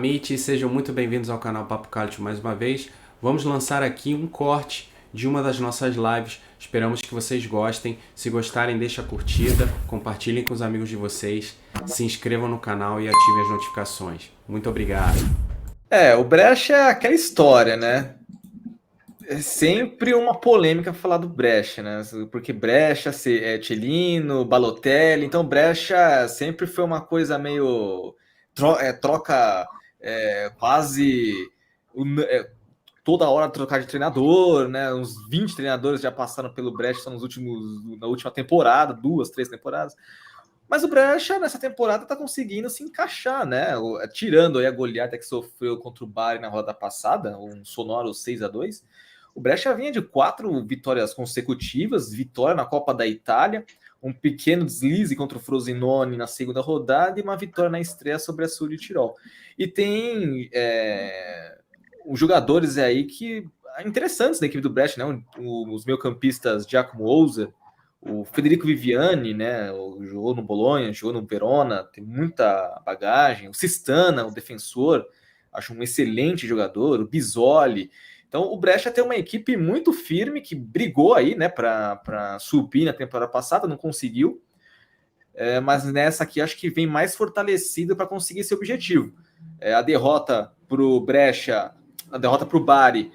Amit, sejam muito bem-vindos ao canal Papo Calcio mais uma vez. Vamos lançar aqui um corte de uma das nossas lives. Esperamos que vocês gostem. Se gostarem, deixa a curtida, compartilhem com os amigos de vocês, se inscrevam no canal e ativem as notificações. Muito obrigado. O Brecha é aquela história, né? É sempre uma polêmica falar do Brecha, né? Porque Brecha é Chiellino, Balotelli, então Brecha sempre foi uma coisa meio troca quase toda hora trocar de treinador, né? Uns 20 treinadores já passaram pelo Brecha na última temporada, 2, 3 temporadas. Mas o Brecha, nessa temporada, está conseguindo se encaixar, né? Tirando aí a goleada que sofreu contra o Bari na rodada passada, um sonoro 6-2, o Brecha vinha de 4 vitórias consecutivas, vitória na Copa da Itália, um pequeno deslize contra o Frosinone na segunda rodada e uma vitória na estreia sobre a Sul de Tirol. E tem os jogadores aí que interessantes da equipe do Brecha, né? Os meio-campistas Giacomo Ouser, o Federico Viviani, né, jogou no Bolonha, jogou no Verona, tem muita bagagem. O Sistana, o defensor, acho um excelente jogador. O Bisoli. Então o Brecha tem uma equipe muito firme que brigou aí, né, para subir na temporada passada, não conseguiu. Mas nessa aqui acho que vem mais fortalecido para conseguir esse objetivo. A derrota para o Brecha, a derrota para o Bari,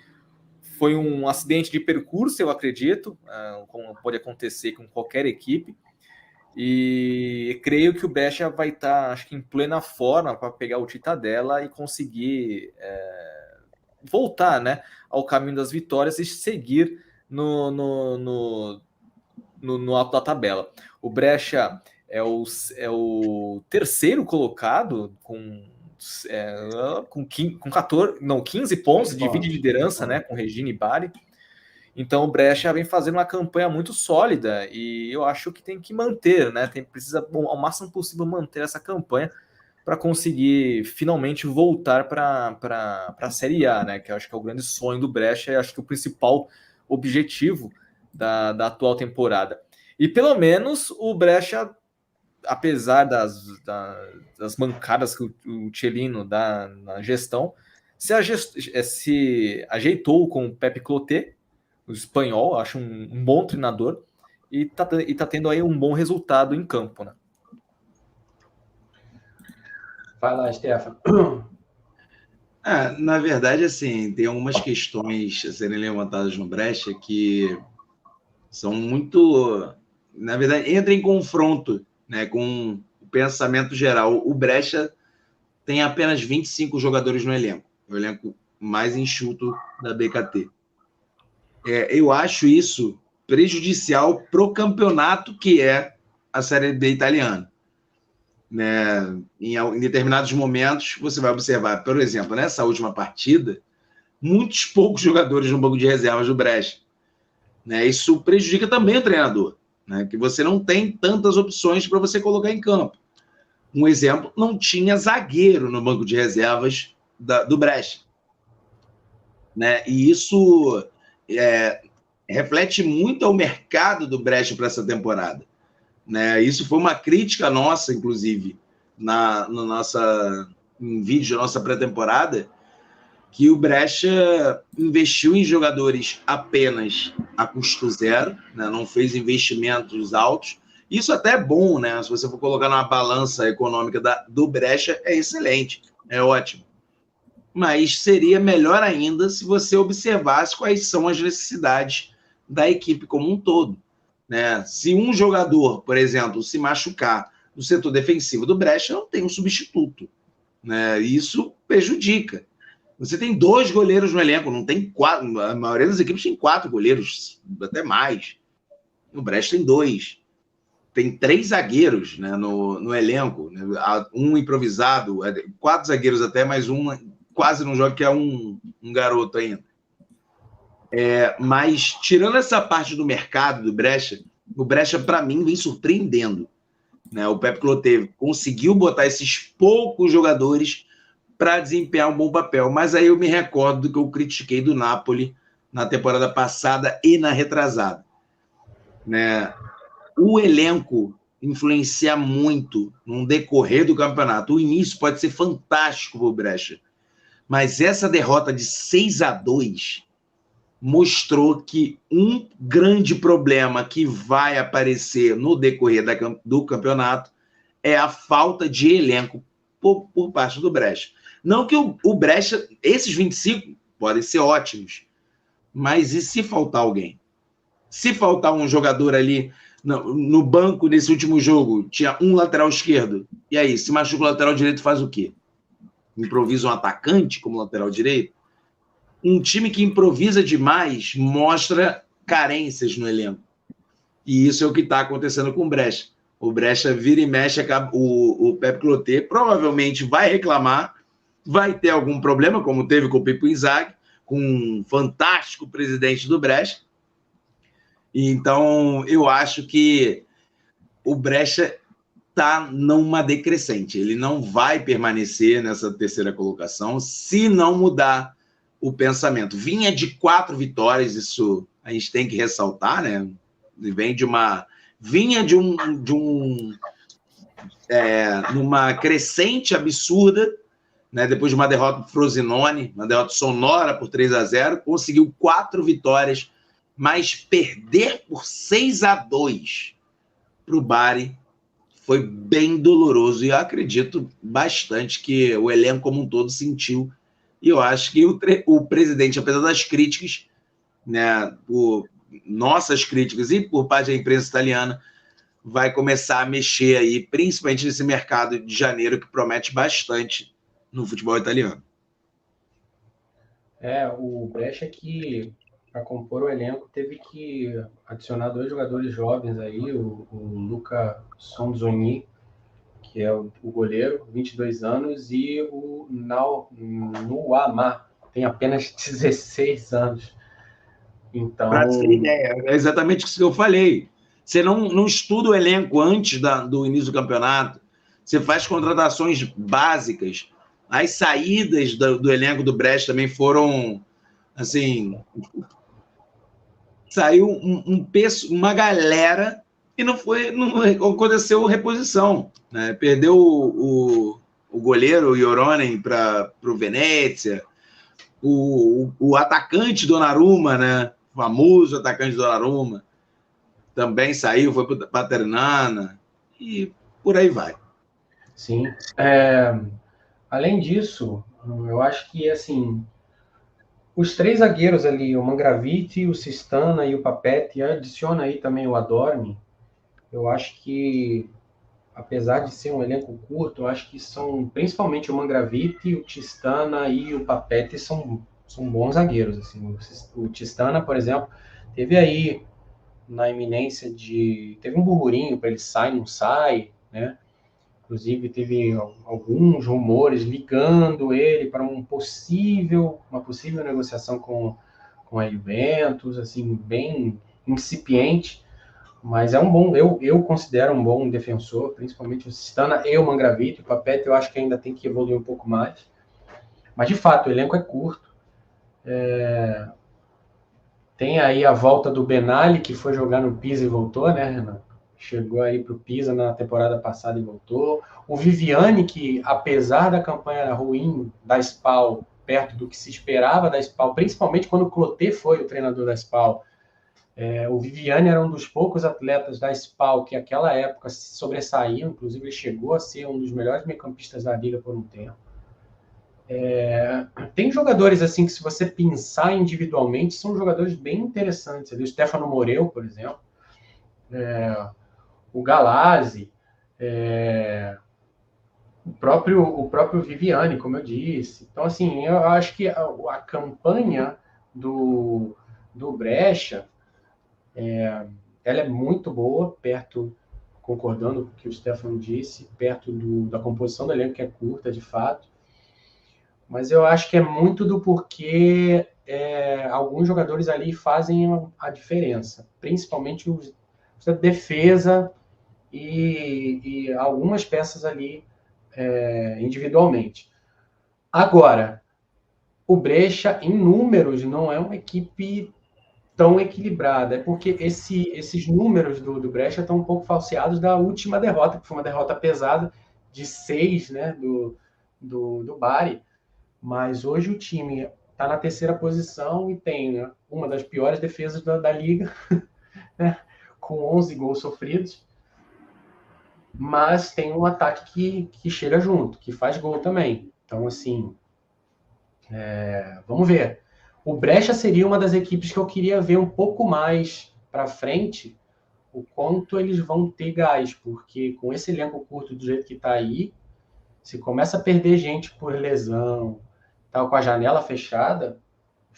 foi um acidente de percurso, eu acredito, como pode acontecer com qualquer equipe. E creio que o Brecha vai estar, acho que, em plena forma para pegar o Titadella e conseguir voltar, né, ao caminho das vitórias e seguir no alto da tabela. O Brecha é o terceiro colocado com 15 pontos, divide liderança, né, com Regina e Bari. Então o Brecha vem fazendo uma campanha muito sólida e eu acho que tem que manter, né? Precisa ao máximo possível manter essa campanha para conseguir finalmente voltar para a Série A, né? Que eu acho que é o grande sonho do Brecha e acho que o principal objetivo da atual temporada. E pelo menos o Brecha, apesar das mancadas que o Chiellino dá na gestão, se ajeitou com o Pepe Clotet, o espanhol, acho um bom treinador, e tá tendo aí um bom resultado em campo, né? Vai lá, Stefano. Na verdade, assim, tem algumas questões a serem levantadas no Brecha que são muito... Na verdade, entra em confronto, né, com o pensamento geral. O Brecha tem apenas 25 jogadores no elenco, o elenco mais enxuto da BKT. Eu acho isso prejudicial para o campeonato que é a Série B italiana. Né? Em determinados momentos, você vai observar, por exemplo, nessa última partida, muitos poucos jogadores no banco de reservas do Brecha. Né? Isso prejudica também o treinador, né? Que você não tem tantas opções para você colocar em campo. Um exemplo, não tinha zagueiro no banco de reservas do Brecha. Né? E isso reflete muito ao mercado do Brecha para essa temporada. Né? Isso foi uma crítica nossa, inclusive, em vídeo da nossa pré-temporada, que o Brecha investiu em jogadores apenas a custo zero, né? Não fez investimentos altos. Isso até é bom, né? Se você for colocar numa balança econômica do Brecha, é excelente, é ótimo. Mas seria melhor ainda se você observasse quais são as necessidades da equipe como um todo. Né? Se um jogador, por exemplo, se machucar no setor defensivo do Brecha, não tem um substituto. Né? Isso prejudica. Você tem 2 goleiros no elenco, não tem 4. A maioria das equipes tem 4 goleiros, até mais. O Brecha tem 2. Tem 3 zagueiros, né, no elenco. Né? Um improvisado, 4 zagueiros até, mas um quase não joga, que é um garoto ainda. Mas, tirando essa parte do mercado do Brecha, o Brecha, para mim, vem surpreendendo. Né? O Pepe Clotet conseguiu botar esses poucos jogadores para desempenhar um bom papel. Mas aí eu me recordo do que eu critiquei do Napoli na temporada passada e na retrasada. Né? O elenco influenciar muito no decorrer do campeonato. O início pode ser fantástico para o Brecha, mas essa derrota de 6-2 mostrou que um grande problema que vai aparecer no decorrer do campeonato é a falta de elenco por parte do Brecha. Não que o Brecha, esses 25 podem ser ótimos, mas e se faltar alguém? Se faltar um jogador ali no banco nesse último jogo, tinha um lateral esquerdo, e aí, se machuca o lateral direito, faz o quê? Improvisa um atacante como lateral direito? Um time que improvisa demais mostra carências no elenco. E isso é o que está acontecendo com o Brecha. O Brecha vira e mexe, o Pep Clotet provavelmente vai reclamar, vai ter algum problema, como teve com o Pipo Inzaghi, com um fantástico presidente do Brecha. Então, eu acho que o Brecha está numa decrescente. Ele não vai permanecer nessa terceira colocação se não mudar o pensamento. Vinha de 4 vitórias, isso a gente tem que ressaltar, né? Vinha de numa crescente absurda, né? Depois de uma derrota para o Frosinone, uma derrota sonora por 3-0, conseguiu 4 vitórias, mas perder por 6-2 para o Bari foi bem doloroso, e eu acredito bastante que o elenco como um todo sentiu. E eu acho que o presidente, apesar das críticas, né, por nossas críticas e por parte da imprensa italiana, vai começar a mexer aí, principalmente nesse mercado de janeiro, que promete bastante no futebol italiano. O Brecha que, para compor o elenco, teve que adicionar 2 jogadores jovens aí, o Luca Sonzogni, que é o goleiro, 22 anos, e o Nuama, tem apenas 16 anos. Então, para ter ideia, é exatamente isso que eu falei. Você não estuda o elenco antes do início do campeonato, você faz contratações básicas. As saídas do elenco do Brecha também foram, assim, saiu uma galera e não aconteceu reposição, né? Perdeu o goleiro, o Joronen, para o Venezia, o atacante Donnarumma, né? O famoso atacante Donnarumma, também saiu, foi para a Ternana, e por aí vai. Sim. Além disso, eu acho que, assim, os 3 zagueiros ali, o Mangraviti, o Sistana e o Papete, e adiciona aí também o Adorni, eu acho que, apesar de ser um elenco curto, eu acho que são, principalmente o Mangraviti, o Tistana e o Papete são bons zagueiros. Assim. O Tistana, por exemplo, teve aí na iminência teve um burburinho para ele sair, não sai, né? Inclusive, teve alguns rumores ligando ele para uma possível negociação com a Juventus, assim, bem incipiente, mas é um bom, eu considero um bom defensor, principalmente o Sistana e o Mangraviti. O Papete eu acho que ainda tem que evoluir um pouco mais, mas de fato o elenco é curto. Tem aí a volta do Benali, que foi jogar no Pisa e voltou, né, Renan? Chegou aí para o Pisa na temporada passada e voltou. O Viviani, que apesar da campanha ruim da SPAL, perto do que se esperava da SPAL, principalmente quando o Clotet foi o treinador da SPAL, o Viviani era um dos poucos atletas da SPAL que naquela época se sobressaíam, inclusive ele chegou a ser um dos melhores meio-campistas da liga por um tempo. Tem jogadores assim que, se você pensar individualmente, são jogadores bem interessantes. O Stefano Moreu, por exemplo, o Galazzi, o próprio Viviani, como eu disse. Então, assim, eu acho que a campanha do Brecha, ela é muito boa, concordando com o que o Stefano disse, perto da composição do elenco, que é curta, de fato. Mas eu acho que é muito do porquê alguns jogadores ali fazem a diferença, principalmente os da defesa e algumas peças ali individualmente. Agora, o Brecha, em números, não é uma equipe tão equilibrada. É porque esses números do Brescia estão um pouco falseados da última derrota, que foi uma derrota pesada de 6, né, do Bari. Mas hoje o time está na terceira posição e tem, né, uma das piores defesas da liga, né, com 11 gols sofridos. Mas tem um ataque que chega junto, que faz gol também. Então, assim, vamos ver. O Brescia seria uma das equipes que eu queria ver um pouco mais para frente, o quanto eles vão ter gás, porque com esse elenco curto do jeito que está aí, se começa a perder gente por lesão, tal, com a janela fechada,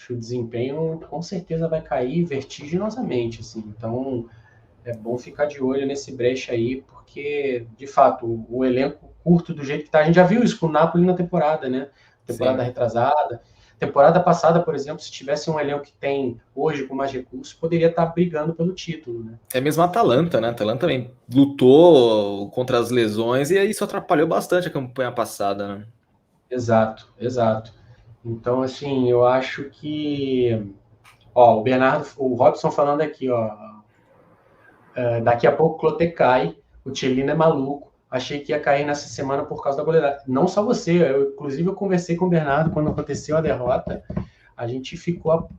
o desempenho com certeza vai cair vertiginosamente, assim. Então, é bom ficar de olho nesse Brescia aí, porque, de fato, o elenco curto do jeito que está, a gente já viu isso com o Napoli na temporada, né? Temporada retrasada. Temporada passada, por exemplo, se tivesse um elenco que tem hoje com mais recursos, poderia estar brigando pelo título, né? É mesmo a Atalanta, né? A Atalanta também lutou contra as lesões e isso atrapalhou bastante a campanha passada, né? Exato. Então, assim, eu acho que... Ó, o Robson falando aqui, ó. Daqui a pouco o Cloté cai, o Chiellini é maluco. Achei que ia cair nessa semana por causa da goleada. Não só você, inclusive eu conversei com o Bernardo quando aconteceu a derrota. A gente ficou.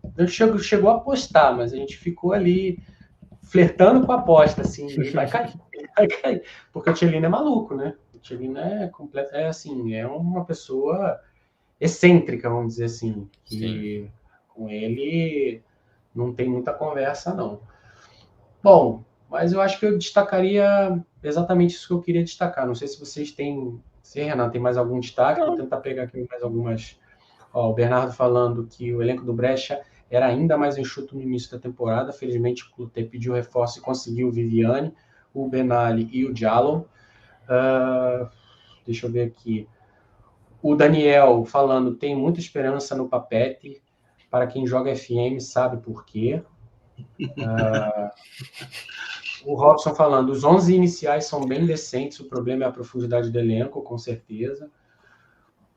Chegou a apostar, mas a gente ficou ali flertando com a aposta, assim, ele vai cair. Porque o Chiellini é maluco, né? O Chiellini é completo, assim, é uma pessoa excêntrica, vamos dizer assim, que com ele não tem muita conversa, não. Bom, mas eu acho que eu destacaria exatamente isso que eu queria destacar. Não sei se vocês têm... Renato, tem mais algum destaque? Vou tentar pegar aqui mais algumas... Ó, o Bernardo falando que o elenco do Brescia era ainda mais enxuto no início da temporada. Felizmente o Cloté pediu reforço e conseguiu o Viviani, o Benali e o Diallo. Deixa eu ver aqui. O Daniel falando, tem muita esperança no Papetti. Para quem joga FM sabe por quê. O Robson falando, os 11 iniciais são bem decentes, o problema é a profundidade do elenco, com certeza.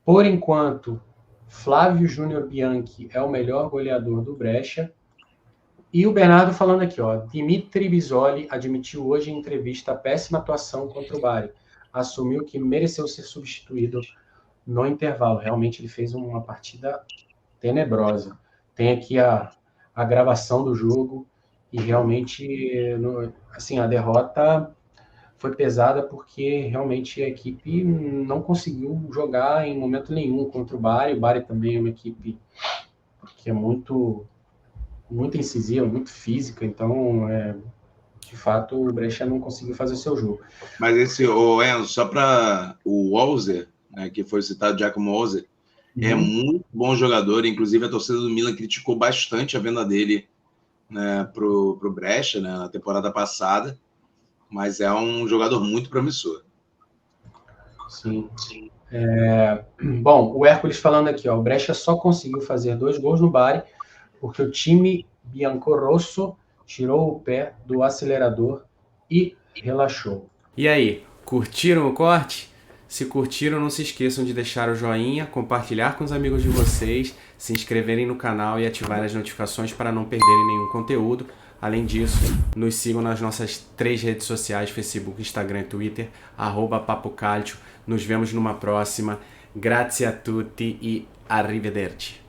Por enquanto, Flávio Júnior Bianchi é o melhor goleador do Brescia. E o Bernardo falando aqui, ó, Dimitri Bisoli admitiu hoje em entrevista a péssima atuação contra o Bari. Assumiu que mereceu ser substituído no intervalo. Realmente ele fez uma partida tenebrosa. Tem aqui a gravação do jogo e realmente, assim, a derrota foi pesada porque realmente a equipe não conseguiu jogar em momento nenhum contra o Bari. O Bari também é uma equipe que é muito incisiva, muito física, então, de fato, o Brescia não conseguiu fazer o seu jogo. Mas Enzo, só para o Walser, né, que foi citado, Giacomo Walser, é muito bom jogador, inclusive a torcida do Milan criticou bastante a venda dele, né, pro Brescia, né, na temporada passada, mas é um jogador muito promissor. Sim. Bom, o Hércules falando aqui, ó, o Brescia só conseguiu fazer 2 gols no Bari porque o time biancorrosso tirou o pé do acelerador e relaxou. E aí, curtiram o corte? Se curtiram, não se esqueçam de deixar o joinha, compartilhar com os amigos de vocês, se inscreverem no canal e ativarem as notificações para não perderem nenhum conteúdo. Além disso, nos sigam nas nossas 3 redes sociais, Facebook, Instagram e Twitter, @papocalcio. Nos vemos numa próxima. Grazie a tutti e arrivederci.